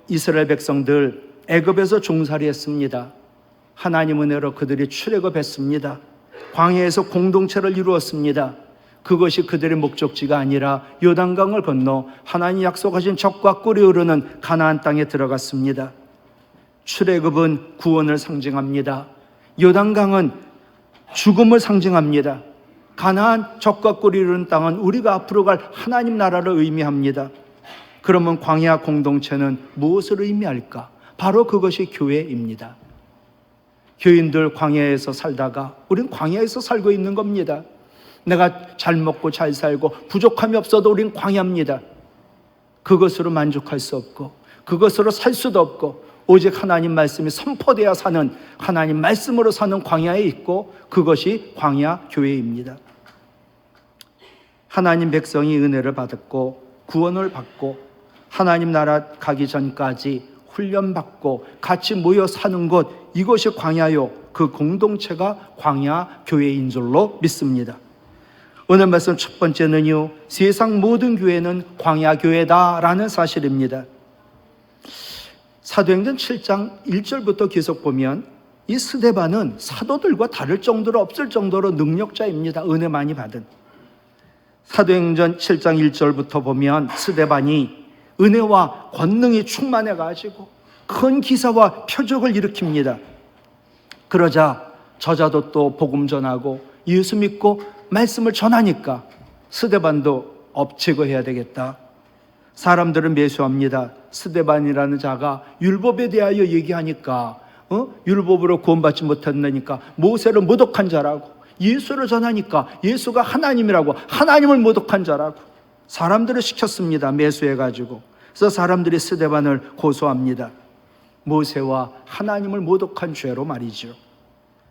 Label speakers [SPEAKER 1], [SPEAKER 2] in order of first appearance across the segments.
[SPEAKER 1] 이스라엘 백성들 애굽에서 종살이했습니다. 하나님 은혜로 그들이 출애굽했습니다. 광야에서 공동체를 이루었습니다. 그것이 그들의 목적지가 아니라 요단강을 건너 하나님 약속하신 적과 꿀이 흐르는 가나안 땅에 들어갔습니다. 출애굽은 구원을 상징합니다. 요단강은 죽음을 상징합니다. 가나안 적과 꿀이 흐르는 땅은 우리가 앞으로 갈 하나님 나라를 의미합니다. 그러면 광야 공동체는 무엇을 의미할까? 바로 그것이 교회입니다. 교인들 광야에서 살다가 우린 광야에서 살고 있는 겁니다. 내가 잘 먹고 잘 살고 부족함이 없어도 우린 광야입니다. 그것으로 만족할 수 없고 그것으로 살 수도 없고 오직 하나님 말씀이 선포되어 사는, 하나님 말씀으로 사는 광야에 있고 그것이 광야 교회입니다. 하나님 백성이 은혜를 받았고 구원을 받고 하나님 나라 가기 전까지 훈련받고 같이 모여 사는 곳, 이것이 광야요, 그 공동체가 광야 교회인 줄로 믿습니다. 오늘 말씀 첫 번째는요, 세상 모든 교회는 광야 교회다라는 사실입니다. 사도행전 7장 1절부터 계속 보면 이 스데반은 사도들과 다를 정도로 없을 정도로 능력자입니다. 은혜 많이 받은. 사도행전 7장 1절부터 보면 스데반이 은혜와 권능이 충만해가지고 큰 기사와 표적을 일으킵니다. 그러자 저자도 또 복음 전하고 예수 믿고 말씀을 전하니까 스데반도 제거해야 되겠다. 사람들은 매수합니다. 스데반이라는 자가 율법에 대하여 얘기하니까 율법으로 구원받지 못한다니까 모세를 모독한 자라고, 예수를 전하니까 예수가 하나님이라고 하나님을 모독한 자라고 사람들을 시켰습니다. 매수해가지고. 그래서 사람들이 스데반을 고소합니다. 모세와 하나님을 모독한 죄로 말이죠.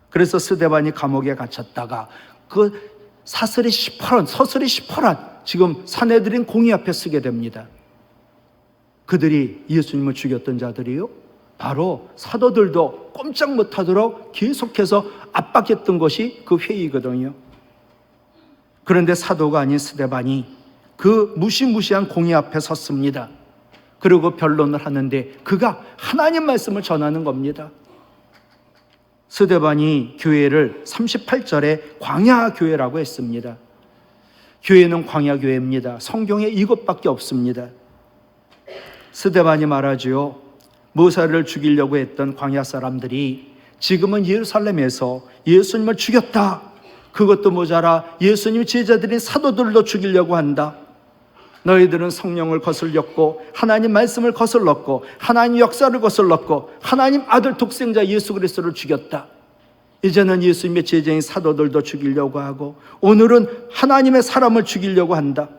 [SPEAKER 1] 그래서 스데반이 감옥에 갇혔다가 그 서슬이 시퍼런 지금 산헤드린 공의 앞에 쓰게 됩니다. 그들이 예수님을 죽였던 자들이요, 바로 사도들도 꼼짝 못하도록 계속해서 압박했던 것이 그 회의거든요. 그런데 사도가 아닌 스데반이 그 무시무시한 공의 앞에 섰습니다. 그리고 변론을 하는데 그가 하나님 말씀을 전하는 겁니다. 스데반이 교회를 38절에 광야교회라고 했습니다. 교회는 광야교회입니다. 성경에 이것밖에 없습니다. 스데반이 말하지요, 모세를 죽이려고 했던 광야 사람들이 지금은 예루살렘에서 예수님을 죽였다. 그것도 모자라 예수님 제자들인 사도들도 죽이려고 한다. 너희들은 성령을 거슬렸고 하나님 말씀을 거슬렀고 하나님 역사를 거슬렀고 하나님 아들 독생자 예수 그리스도를 죽였다. 이제는 예수님의 제자인 사도들도 죽이려고 하고 오늘은 하나님의 사람을 죽이려고 한다.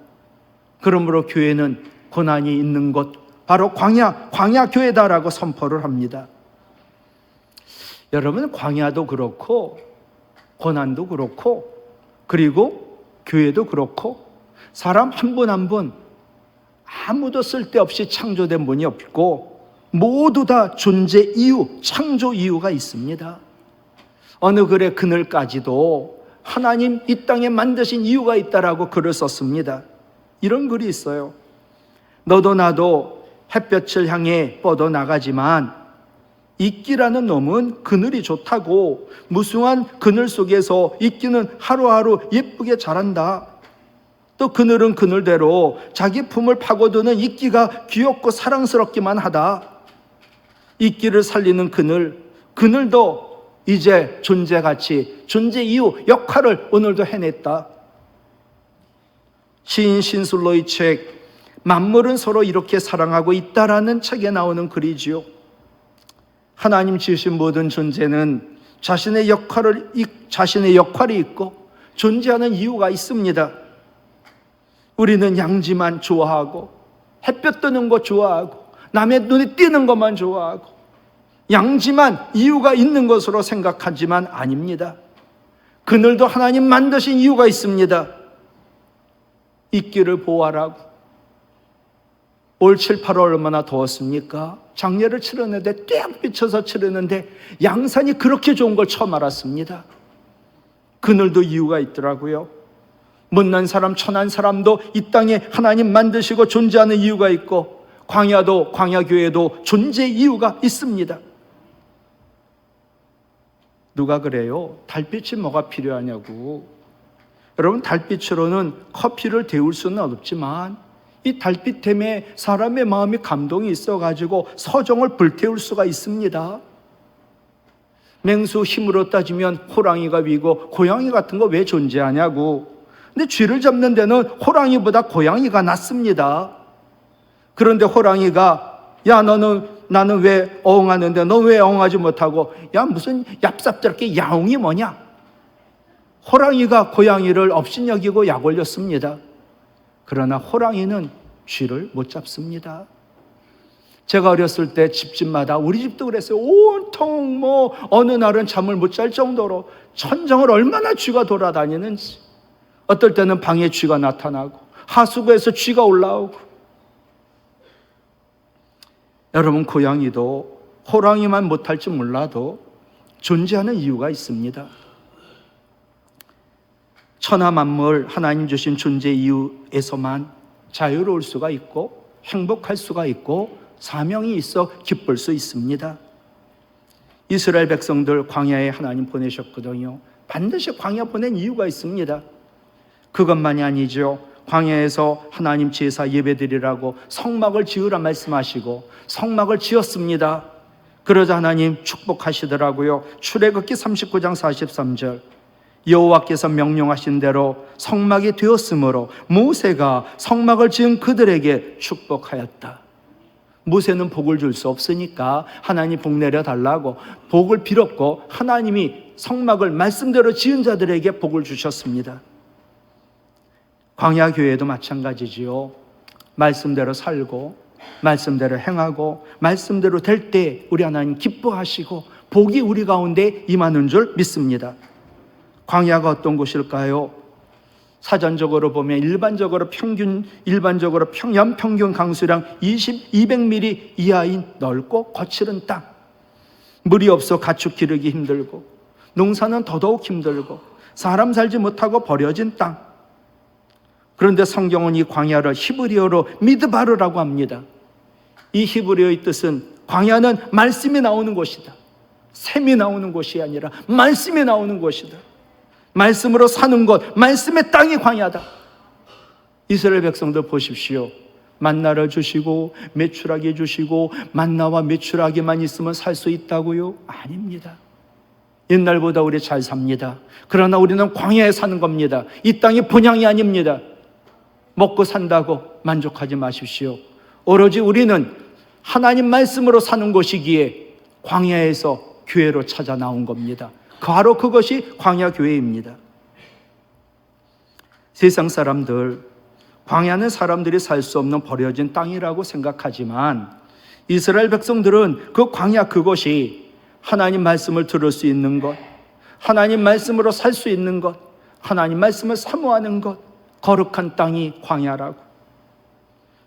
[SPEAKER 1] 그러므로 교회는 고난이 있는 곳, 바로 광야 교회다라고 선포를 합니다. 여러분, 광야도 그렇고 고난도 그렇고 그리고 교회도 그렇고 사람 한 분 한 분 아무도 쓸데없이 창조된 분이 없고 모두 다 존재 이유, 창조 이유가 있습니다. 어느 글의 그늘까지도 하나님 이 땅에 만드신 이유가 있다라고 글을 썼습니다. 이런 글이 있어요. 너도 나도 햇볕을 향해 뻗어나가지만 이끼라는 놈은 그늘이 좋다고 무수한 그늘 속에서 이끼는 하루하루 예쁘게 자란다. 또 그늘은 그늘대로 자기 품을 파고드는 이끼가 귀엽고 사랑스럽기만 하다. 이끼를 살리는 그늘도 이제 존재 가치, 존재 이유, 역할을 오늘도 해냈다. 시인 신슬로의 책 만물은 서로 이렇게 사랑하고 있다라는 책에 나오는 글이지요. 하나님 지으신 모든 존재는 자신의 역할이 있고 존재하는 이유가 있습니다. 우리는 양지만 좋아하고 햇볕 뜨는 거 좋아하고 남의 눈에 띄는 것만 좋아하고 양지만 이유가 있는 것으로 생각하지만 아닙니다. 그늘도 하나님 만드신 이유가 있습니다. 이끼를 보호하라고. 올 7, 8월 얼마나 더웠습니까? 장례를 치르는데 떼약 비쳐서 치르는데 양산이 그렇게 좋은 걸 처음 알았습니다. 그늘도 이유가 있더라고요. 못난 사람, 천한 사람도 이 땅에 하나님 만드시고 존재하는 이유가 있고 광야도, 광야교회도 존재 이유가 있습니다. 누가 그래요? 달빛이 뭐가 필요하냐고. 여러분, 달빛으로는 커피를 데울 수는 없지만 이 달빛 때문에 사람의 마음이 감동이 있어가지고 서정을 불태울 수가 있습니다. 맹수 힘으로 따지면 호랑이가 위고 고양이 같은 거 왜 존재하냐고. 근데 쥐를 잡는 데는 호랑이보다 고양이가 낫습니다. 그런데 호랑이가 야 나는 왜 어흥하는데 너 왜 어흥하지 못하고, 야 무슨 얍삽스럽게 야옹이 뭐냐. 호랑이가 고양이를 업신여기고 약 올렸습니다. 그러나 호랑이는 쥐를 못 잡습니다. 제가 어렸을 때 집집마다, 우리 집도 그랬어요. 온통 어느 날은 잠을 못 잘 정도로 천정을 얼마나 쥐가 돌아다니는지. 어떨 때는 방에 쥐가 나타나고 하수구에서 쥐가 올라오고. 여러분, 고양이도 호랑이만 못할지 몰라도 존재하는 이유가 있습니다. 천하 만물 하나님 주신 존재 이유에서만 자유로울 수가 있고 행복할 수가 있고 사명이 있어 기쁠 수 있습니다. 이스라엘 백성들 광야에 하나님 보내셨거든요. 반드시 광야 보낸 이유가 있습니다. 그것만이 아니죠. 광야에서 하나님 제사 예배드리라고 성막을 지으라 말씀하시고 성막을 지었습니다. 그러자 하나님 축복하시더라고요. 출애굽기 39장 43절, 여호와께서 명령하신 대로 성막이 되었으므로 모세가 성막을 지은 그들에게 축복하였다. 모세는 복을 줄 수 없으니까 하나님 복 내려달라고 복을 빌었고, 하나님이 성막을 말씀대로 지은 자들에게 복을 주셨습니다. 광야교회도 마찬가지지요. 말씀대로 살고 말씀대로 행하고 말씀대로 될 때 우리 하나님 기뻐하시고 복이 우리 가운데 임하는 줄 믿습니다. 광야가 어떤 곳일까요? 사전적으로 보면 일반적으로 연평균 강수량 200mm 이하인 넓고 거칠은 땅, 물이 없어 가축 기르기 힘들고 농사는 더더욱 힘들고 사람 살지 못하고 버려진 땅. 그런데 성경은 이 광야를 히브리어로 미드바르라고 합니다. 이 히브리어의 뜻은 광야는 말씀이 나오는 곳이다. 샘이 나오는 곳이 아니라 말씀이 나오는 곳이다. 말씀으로 사는 것, 말씀의 땅이 광야다. 이스라엘 백성들 보십시오. 만나를 주시고 메추라기 주시고 만나와 메추라기만 있으면 살 수 있다고요? 아닙니다. 옛날보다 우리 잘 삽니다. 그러나 우리는 광야에 사는 겁니다. 이 땅이 본향이 아닙니다. 먹고 산다고 만족하지 마십시오. 오로지 우리는 하나님 말씀으로 사는 것이기에 광야에서 교회로 찾아 나온 겁니다. 바로 그것이 광야교회입니다. 세상 사람들, 광야는 사람들이 살 수 없는 버려진 땅이라고 생각하지만 이스라엘 백성들은 그 광야, 그것이 하나님 말씀을 들을 수 있는 것, 하나님 말씀으로 살 수 있는 것, 하나님 말씀을 사모하는 것, 거룩한 땅이 광야라고.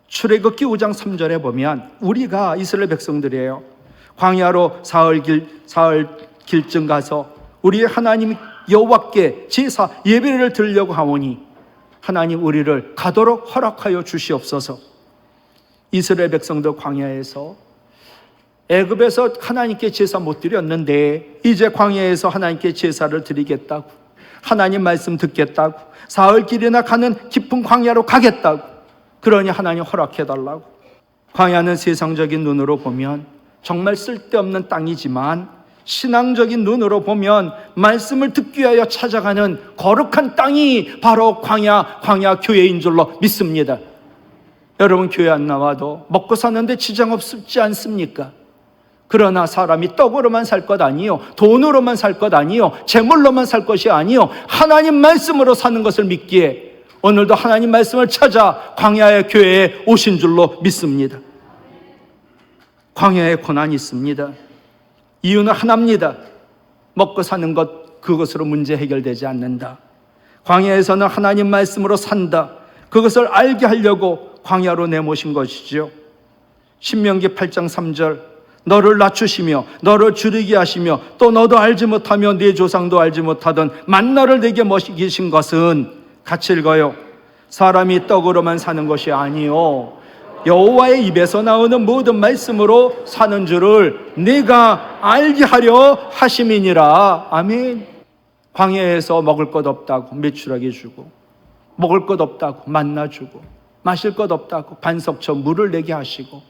[SPEAKER 1] 출애굽기 5장 3절에 보면 우리가 이스라엘 백성들이에요. 광야로 사흘 길쯤 가서 우리 하나님 여호와께 제사 예배를 드리려고 하오니 하나님 우리를 가도록 허락하여 주시옵소서. 이스라엘 백성들 광야에서, 애굽에서 하나님께 제사 못 드렸는데 이제 광야에서 하나님께 제사를 드리겠다고, 하나님 말씀 듣겠다고, 사흘 길이나 가는 깊은 광야로 가겠다고, 그러니 하나님 허락해달라고. 광야는 세상적인 눈으로 보면 정말 쓸데없는 땅이지만 신앙적인 눈으로 보면 말씀을 듣기 위하여 찾아가는 거룩한 땅이 바로 광야 교회인 줄로 믿습니다. 여러분, 교회 안 나와도 먹고 사는데 지장 없지 않습니까? 그러나 사람이 떡으로만 살 것 아니요, 돈으로만 살 것 아니요, 재물로만 살 것이 아니요, 하나님 말씀으로 사는 것을 믿기에 오늘도 하나님 말씀을 찾아 광야의 교회에 오신 줄로 믿습니다. 광야에 고난이 있습니다. 이유는 하나입니다. 먹고 사는 것, 그것으로 문제 해결되지 않는다. 광야에서는 하나님 말씀으로 산다. 그것을 알게 하려고 광야로 내모신 것이죠. 신명기 8장 3절, 너를 낮추시며 너를 줄이게 하시며 또 너도 알지 못하며 네 조상도 알지 못하던 만나를 내게 먹이신 것은, 같이 읽어요. 사람이 떡으로만 사는 것이 아니요 여호와의 입에서 나오는 모든 말씀으로 사는 줄을 네가 알게 하려 하심이니라. 아멘. 광야에서 먹을 것 없다고 메추라기 주고, 먹을 것 없다고 만나 주고, 마실 것 없다고 반석처 물을 내게 하시고,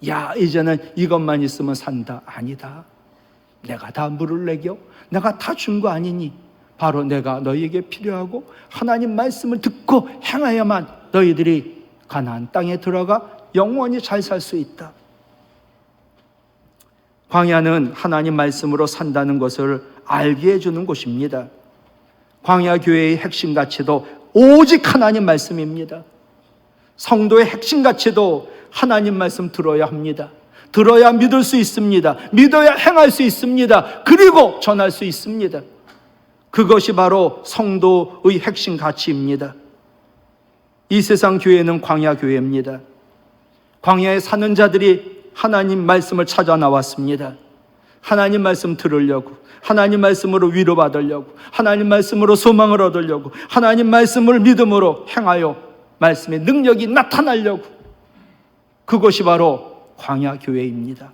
[SPEAKER 1] 야 이제는 이것만 있으면 산다. 아니다. 내가 다 물을 내겨? 내가 다 준 거 아니니? 바로 내가 너희에게 필요하고 하나님 말씀을 듣고 행하야만 너희들이 가나안 땅에 들어가 영원히 잘 살 수 있다. 광야는 하나님 말씀으로 산다는 것을 알게 해주는 곳입니다. 광야 교회의 핵심 가치도 오직 하나님 말씀입니다. 성도의 핵심 가치도 하나님 말씀 들어야 합니다. 들어야 믿을 수 있습니다. 믿어야 행할 수 있습니다. 그리고 전할 수 있습니다. 그것이 바로 성도의 핵심 가치입니다. 이 세상 교회는 광야 교회입니다. 광야에 사는 자들이 하나님 말씀을 찾아 나왔습니다. 하나님 말씀 들으려고, 하나님 말씀으로 위로받으려고, 하나님 말씀으로 소망을 얻으려고, 하나님 말씀을 믿음으로 행하여 말씀의 능력이 나타나려고. 그것이 바로 광야 교회입니다.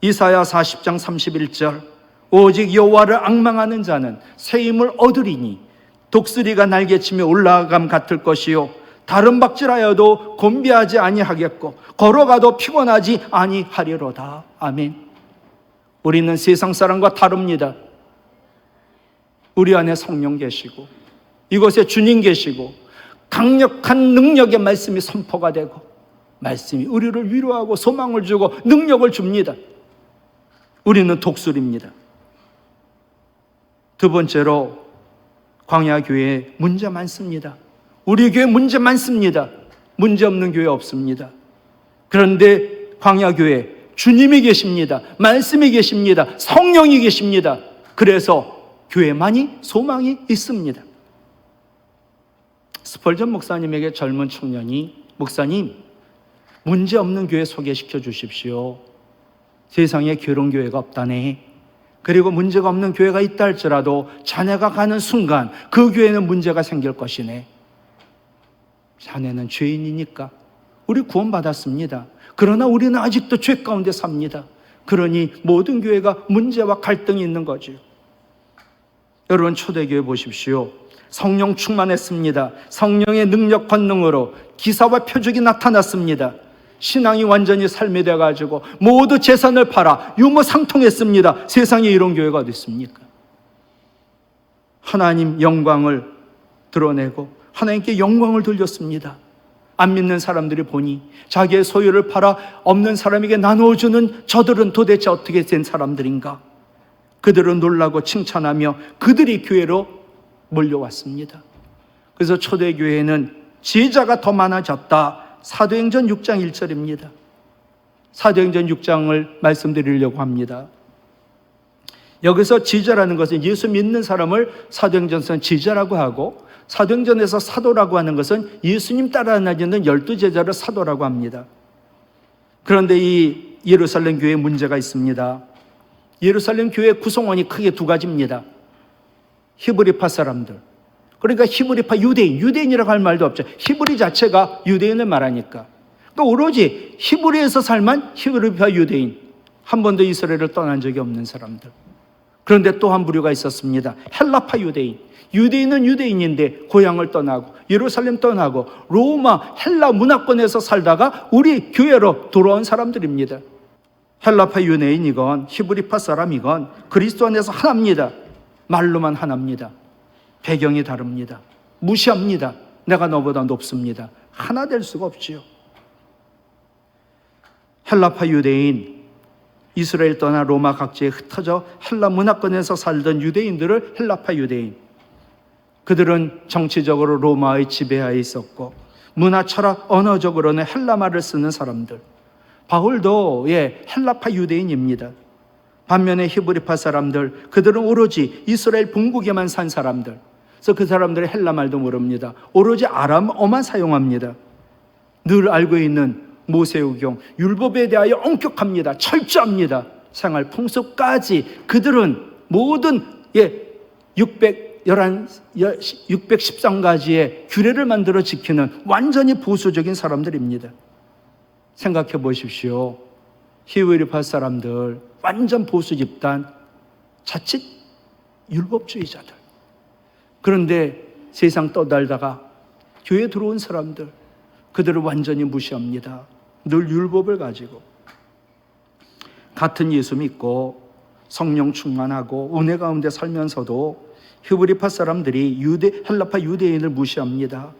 [SPEAKER 1] 이사야 40장 31절, 오직 여호와를 앙망하는 자는 새 힘을 얻으리니 독수리가 날개치며 올라감 같을 것이요 다른 박질하여도 곤비하지 아니하겠고 걸어가도 피곤하지 아니하리로다. 아멘. 우리는 세상 사람과 다릅니다. 우리 안에 성령 계시고 이곳에 주님 계시고 강력한 능력의 말씀이 선포가 되고 말씀이 우리를 위로하고 소망을 주고 능력을 줍니다. 우리는 독수리입니다. 두 번째로 광야 교회에 문제 많습니다. 우리 교회 문제 많습니다. 문제 없는 교회 없습니다. 그런데 광야 교회 주님이 계십니다. 말씀이 계십니다. 성령이 계십니다. 그래서 교회만이 소망이 있습니다. 스펄전 목사님에게 젊은 청년이 목사님 문제 없는 교회 소개시켜 주십시오. 세상에 괴로운 교회가 없다네. 그리고 문제가 없는 교회가 있다 할지라도 자네가 가는 순간 그 교회는 문제가 생길 것이네. 자네는 죄인이니까. 우리 구원받았습니다. 그러나 우리는 아직도 죄 가운데 삽니다. 그러니 모든 교회가 문제와 갈등이 있는 거죠. 여러분 초대교회 보십시오. 성령 충만했습니다. 성령의 능력 권능으로 기사와 표적이 나타났습니다. 신앙이 완전히 삶이 돼가지고 모두 재산을 팔아 유무상통했습니다. 세상에 이런 교회가 어디 있습니까? 하나님 영광을 드러내고 하나님께 영광을 돌렸습니다. 안 믿는 사람들이 보니 자기의 소유를 팔아 없는 사람에게 나누어주는 저들은 도대체 어떻게 된 사람들인가? 그들은 놀라고 칭찬하며 그들이 교회로 몰려왔습니다. 그래서 초대교회는 지혜자가 더 많아졌다. 사도행전 6장 1절입니다. 사도행전 6장을 말씀드리려고 합니다. 여기서 지혜자라는 것은 예수 믿는 사람을 사도행전에서는 지혜자라고 하고 사도행전에서 사도라고 하는 것은 예수님 따라 다니는 12제자를 사도라고 합니다. 그런데 이 예루살렘 교회에 문제가 있습니다. 예루살렘 교회 구성원이 크게 두 가지입니다. 히브리파 사람들, 그러니까 히브리파 유대인이라고 할 말도 없죠. 히브리 자체가 유대인을 말하니까. 그러니까 오로지 히브리에서 살만 히브리파 유대인, 한 번도 이스라엘을 떠난 적이 없는 사람들. 그런데 또 한 부류가 있었습니다. 헬라파 유대인. 유대인은 유대인인데 고향을 떠나고 예루살렘 떠나고 로마 헬라 문화권에서 살다가 우리 교회로 돌아온 사람들입니다. 헬라파 유대인이건 히브리파 사람이건 그리스도 안에서 하나입니다. 말로만 하나입니다. 배경이 다릅니다. 무시합니다. 내가 너보다 높습니다. 하나 될 수가 없지요. 헬라파 유대인, 이스라엘 떠나 로마 각지에 흩어져 헬라 문화권에서 살던 유대인들을 헬라파 유대인. 그들은 정치적으로 로마의 지배하에 있었고 문화, 철학, 언어적으로는 헬라말을 쓰는 사람들. 바울도 헬라파 유대인입니다. 반면에 히브리파 사람들, 그들은 오로지 이스라엘 본국에만 산 사람들. 그래서 그 사람들은 헬라말도 모릅니다. 오로지 아람어만 사용합니다. 늘 알고 있는 모세오경, 율법에 대하여 엄격합니다. 철저합니다. 생활 풍습까지 그들은 모든 613가지의 규례를 만들어 지키는 완전히 보수적인 사람들입니다. 생각해 보십시오. 히브리파 사람들 완전 보수 집단, 자칫 율법주의자들. 그런데 세상 떠달다가 교회에 들어온 사람들, 그들을 완전히 무시합니다. 늘 율법을 가지고. 같은 예수 믿고 성령 충만하고 은혜 가운데 살면서도 히브리파 사람들이 헬라파 유대인을 무시합니다.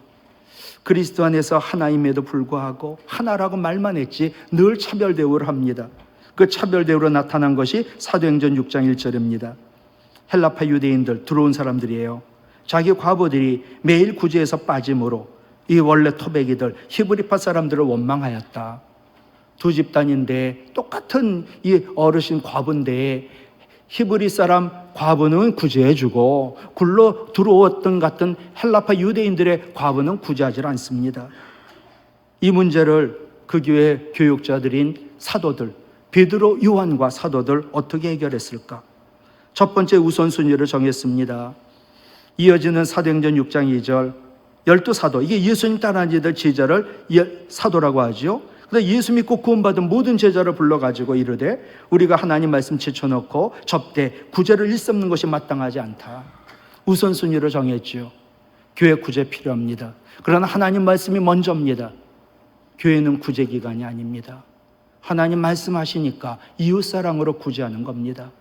[SPEAKER 1] 그리스도 안에서 하나임에도 불구하고 하나라고 말만 했지 늘 차별 대우를 합니다. 그 차별 대우로 나타난 것이 사도행전 6장 1절입니다. 헬라파 유대인들, 들어온 사람들이에요. 자기 과부들이 매일 구제에서 빠짐으로 이 원래 토백이들 히브리파 사람들을 원망하였다. 두 집단인데 똑같은 이 어르신 과부인데 히브리 사람 과부는 구제해주고 굴러 들어왔던 같은 헬라파 유대인들의 과부는 구제하지 않습니다. 이 문제를 그 교회 교육자들인 사도들, 베드로, 요한과 사도들 어떻게 해결했을까? 첫 번째 우선순위를 정했습니다. 이어지는 사도행전 6장 2절 12사도, 이게 예수님 따라하는 이들 제자를 사도라고 하죠. 그래서 예수 믿고 구원받은 모든 제자를 불러가지고 이르되 우리가 하나님 말씀 제쳐놓고 접대 구제를 일삼는 것이 마땅하지 않다. 우선순위를 정했죠. 교회 구제 필요합니다. 그러나 하나님 말씀이 먼저입니다. 교회는 구제기관이 아닙니다. 하나님 말씀하시니까 이웃사랑으로 구제하는 겁니다.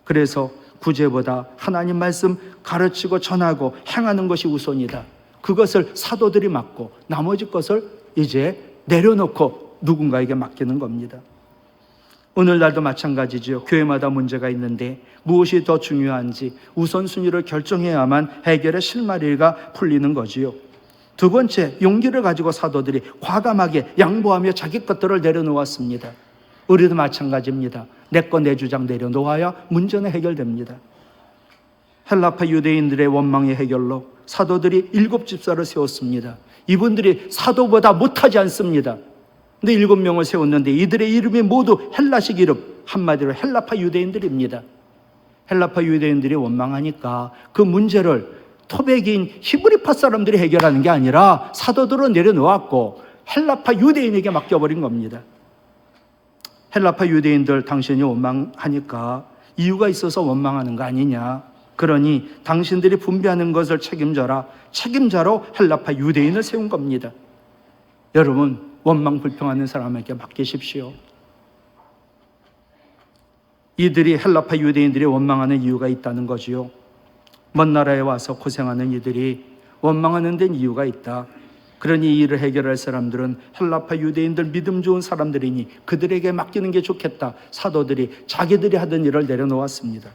[SPEAKER 1] 그래서 구제보다 하나님 말씀 가르치고 전하고 행하는 것이 우선이다. 그것을 사도들이 맡고 나머지 것을 이제 내려놓고 누군가에게 맡기는 겁니다. 오늘날도 마찬가지죠. 교회마다 문제가 있는데 무엇이 더 중요한지 우선순위를 결정해야만 해결의 실마리가 풀리는 거지요. 두 번째, 용기를 가지고 사도들이 과감하게 양보하며 자기 것들을 내려놓았습니다. 우리도 마찬가지입니다. 내 거 내 주장 내려놓아야 문제는 해결됩니다. 헬라파 유대인들의 원망의 해결로 사도들이 7집사를 세웠습니다. 이분들이 사도보다 못하지 않습니다. 근데 7명을 세웠는데 이들의 이름이 모두 헬라식 이름, 한마디로 헬라파 유대인들입니다. 헬라파 유대인들이 원망하니까 그 문제를 토백인 히브리파 사람들이 해결하는 게 아니라 사도들은 내려놓았고 헬라파 유대인에게 맡겨버린 겁니다. 헬라파 유대인들, 당신이 원망하니까 이유가 있어서 원망하는 거 아니냐. 그러니 당신들이 분배하는 것을 책임져라. 책임자로 헬라파 유대인을 세운 겁니다. 여러분, 원망 불평하는 사람에게 맡기십시오. 이들이 헬라파 유대인들이 원망하는 이유가 있다는 거지요. 먼 나라에 와서 고생하는 이들이 원망하는 데는 이유가 있다. 그러니 이 일을 해결할 사람들은 헬라파 유대인들 믿음 좋은 사람들이니 그들에게 맡기는 게 좋겠다. 사도들이 자기들이 하던 일을 내려놓았습니다.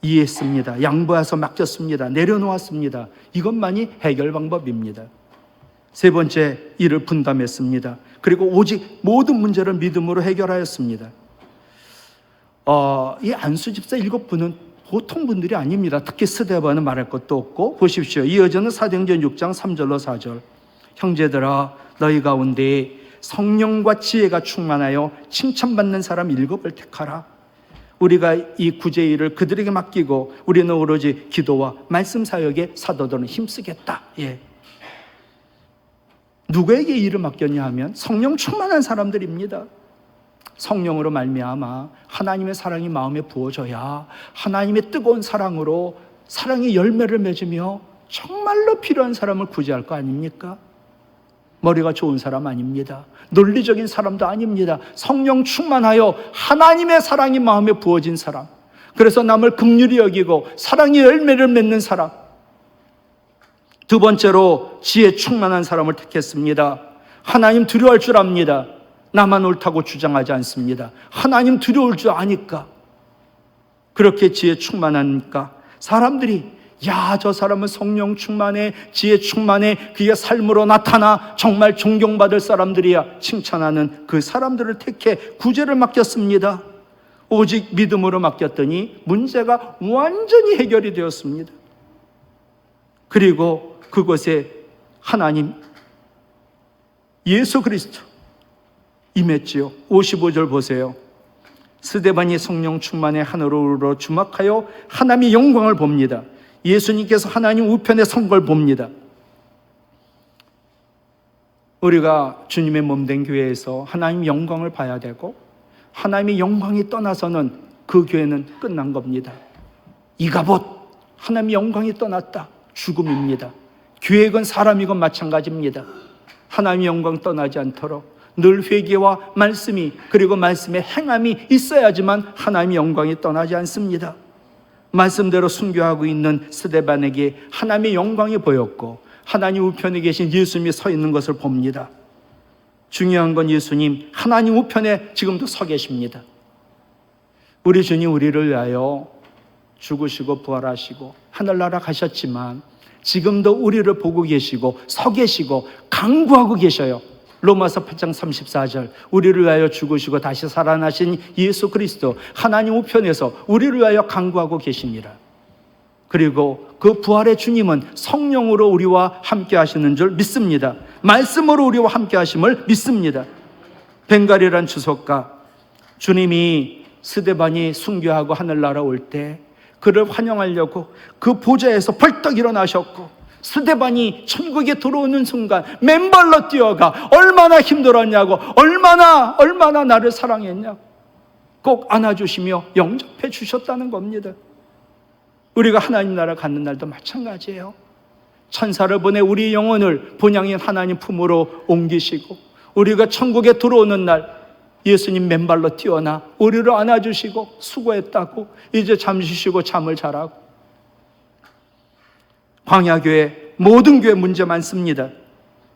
[SPEAKER 1] 이해했습니다. 양보해서 맡겼습니다. 내려놓았습니다. 이것만이 해결 방법입니다. 세 번째, 일을 분담했습니다. 그리고 오직 모든 문제를 믿음으로 해결하였습니다. 이 안수 집사 7분은 보통 분들이 아닙니다. 특히 스데반은 말할 것도 없고, 보십시오. 이어지는 사도행전 6장 3절로 4절. 형제들아, 너희 가운데 성령과 지혜가 충만하여 칭찬받는 사람 7을 택하라. 우리가 이 구제 일을 그들에게 맡기고 우리는 오로지 기도와 말씀 사역에 사도들은 힘쓰겠다. 예. 누구에게 일을 맡겼냐 하면 성령 충만한 사람들입니다. 성령으로 말미암아 하나님의 사랑이 마음에 부어져야 하나님의 뜨거운 사랑으로 사랑의 열매를 맺으며 정말로 필요한 사람을 구제할 거 아닙니까? 머리가 좋은 사람 아닙니다. 논리적인 사람도 아닙니다. 성령 충만하여 하나님의 사랑이 마음에 부어진 사람, 그래서 남을 긍휼히 여기고 사랑의 열매를 맺는 사람. 두 번째로 지혜 충만한 사람을 택했습니다. 하나님 두려워할 줄 압니다. 나만 옳다고 주장하지 않습니다. 하나님 두려울 줄 아니까. 그렇게 지혜 충만하니까 사람들이 야, 저 사람은 성령 충만해, 지혜 충만해, 그의 삶으로 나타나 정말 존경받을 사람들이야, 칭찬하는 그 사람들을 택해 구제를 맡겼습니다. 오직 믿음으로 맡겼더니 문제가 완전히 해결이 되었습니다. 그리고 그곳에 하나님 예수 그리스도 임했지요. 55절 보세요. 스데반이 성령 충만에 하늘으로 주목하여 하나님의 영광을 봅니다. 예수님께서 하나님 우편에 선 걸 봅니다. 우리가 주님의 몸된 교회에서 하나님 영광을 봐야 되고, 하나님의 영광이 떠나서는 그 교회는 끝난 겁니다. 이가봇, 하나님의 영광이 떠났다, 죽음입니다. 교회건 사람이건 마찬가지입니다. 하나님의 영광 떠나지 않도록 늘 회개와 말씀이, 그리고 말씀의 행함이 있어야지만 하나님의 영광이 떠나지 않습니다. 말씀대로 순교하고 있는 스데반에게 하나님의 영광이 보였고, 하나님 우편에 계신 예수님이 서 있는 것을 봅니다. 중요한 건 예수님 하나님 우편에 지금도 서 계십니다. 우리 주님 우리를 위하여 죽으시고 부활하시고 하늘나라 가셨지만 지금도 우리를 보고 계시고 서 계시고 강구하고 계셔요. 로마서 8장 34절, 우리를 위하여 죽으시고 다시 살아나신 예수 그리스도 하나님 우편에서 우리를 위하여 강구하고 계십니다. 그리고 그 부활의 주님은 성령으로 우리와 함께 하시는 줄 믿습니다. 말씀으로 우리와 함께 하심을 믿습니다. 벵갈이란 주석가, 주님이 스데반이 순교하고 하늘나라 올 때 그를 환영하려고 그 보좌에서 벌떡 일어나셨고, 스데반이 천국에 들어오는 순간 맨발로 뛰어가 얼마나 힘들었냐고, 얼마나 나를 사랑했냐고 꼭 안아주시며 영접해 주셨다는 겁니다. 우리가 하나님 나라 가는 날도 마찬가지예요. 천사를 보내 우리 영혼을 본향인 하나님 품으로 옮기시고, 우리가 천국에 들어오는 날 예수님 맨발로 뛰어나 우리를 안아주시고 수고했다고 이제 잠시 쉬고 잠을 자라고. 광야교회, 모든 교회 문제 많습니다.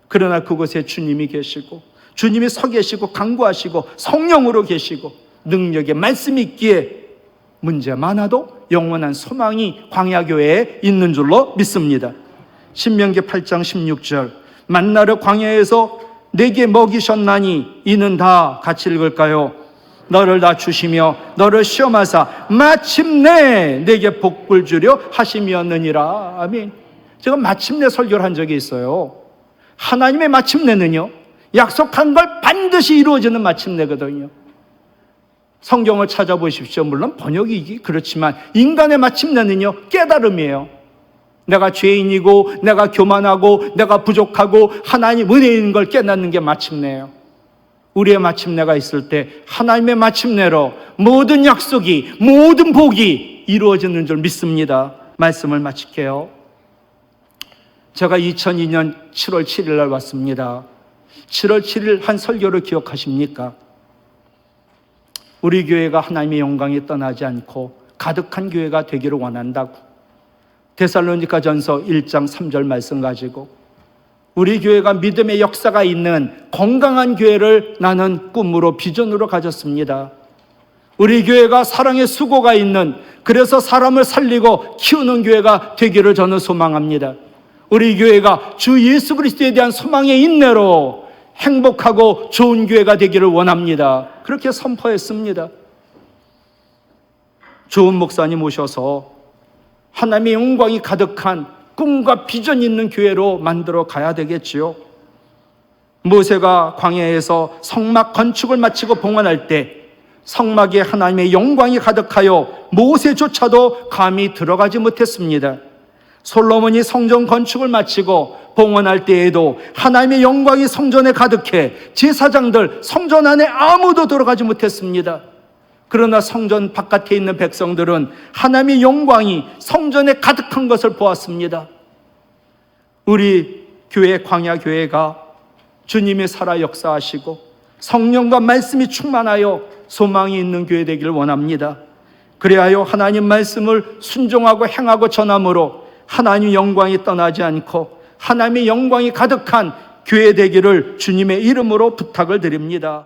[SPEAKER 1] 그러나 그곳에 주님이 계시고, 주님이 서 계시고 강구하시고 성령으로 계시고 능력의 말씀이 있기에 문제 많아도 영원한 소망이 광야교회에 있는 줄로 믿습니다. 신명기 8장 16절, 만나를 광야에서 내게 먹이셨나니 이는 다 같이 읽을까요? 너를 낮추시며 너를 시험하사 마침내 내게 복을 주려 하심이었느니라. 아멘. 제가 마침내 설교를 한 적이 있어요. 하나님의 마침내는요, 약속한 걸 반드시 이루어지는 마침내거든요. 성경을 찾아보십시오. 물론 번역이 그렇지만 인간의 마침내는요, 깨달음이에요. 내가 죄인이고 내가 교만하고 내가 부족하고 하나님 은혜인 걸 깨닫는 게 마침내예요. 우리의 마침내가 있을 때 하나님의 마침내로 모든 약속이, 모든 복이 이루어지는 줄 믿습니다. 말씀을 마칠게요. 제가 2002년 7월 7일 날 왔습니다. 7월 7일 한 설교를 기억하십니까? 우리 교회가 하나님의 영광이 떠나지 않고 가득한 교회가 되기를 원한다고, 데살로니가전서 1장 3절 말씀 가지고 우리 교회가 믿음의 역사가 있는 건강한 교회를 나는 꿈으로, 비전으로 가졌습니다. 우리 교회가 사랑의 수고가 있는, 그래서 사람을 살리고 키우는 교회가 되기를 저는 소망합니다. 우리 교회가 주 예수 그리스도에 대한 소망의 인내로 행복하고 좋은 교회가 되기를 원합니다. 그렇게 선포했습니다. 좋은 목사님 모셔서 하나님의 영광이 가득한 꿈과 비전이 있는 교회로 만들어 가야 되겠지요. 모세가 광야에서 성막 건축을 마치고 봉헌할 때 성막에 하나님의 영광이 가득하여 모세조차도 감히 들어가지 못했습니다. 솔로몬이 성전 건축을 마치고 봉헌할 때에도 하나님의 영광이 성전에 가득해 제사장들 성전 안에 아무도 들어가지 못했습니다. 그러나 성전 바깥에 있는 백성들은 하나님의 영광이 성전에 가득한 것을 보았습니다. 우리 교회, 광야교회가 주님이 살아 역사하시고 성령과 말씀이 충만하여 소망이 있는 교회 되기를 원합니다. 그래야 하나님 말씀을 순종하고 행하고 전함으로 하나님의 영광이 떠나지 않고 하나님의 영광이 가득한 교회 되기를 주님의 이름으로 부탁을 드립니다.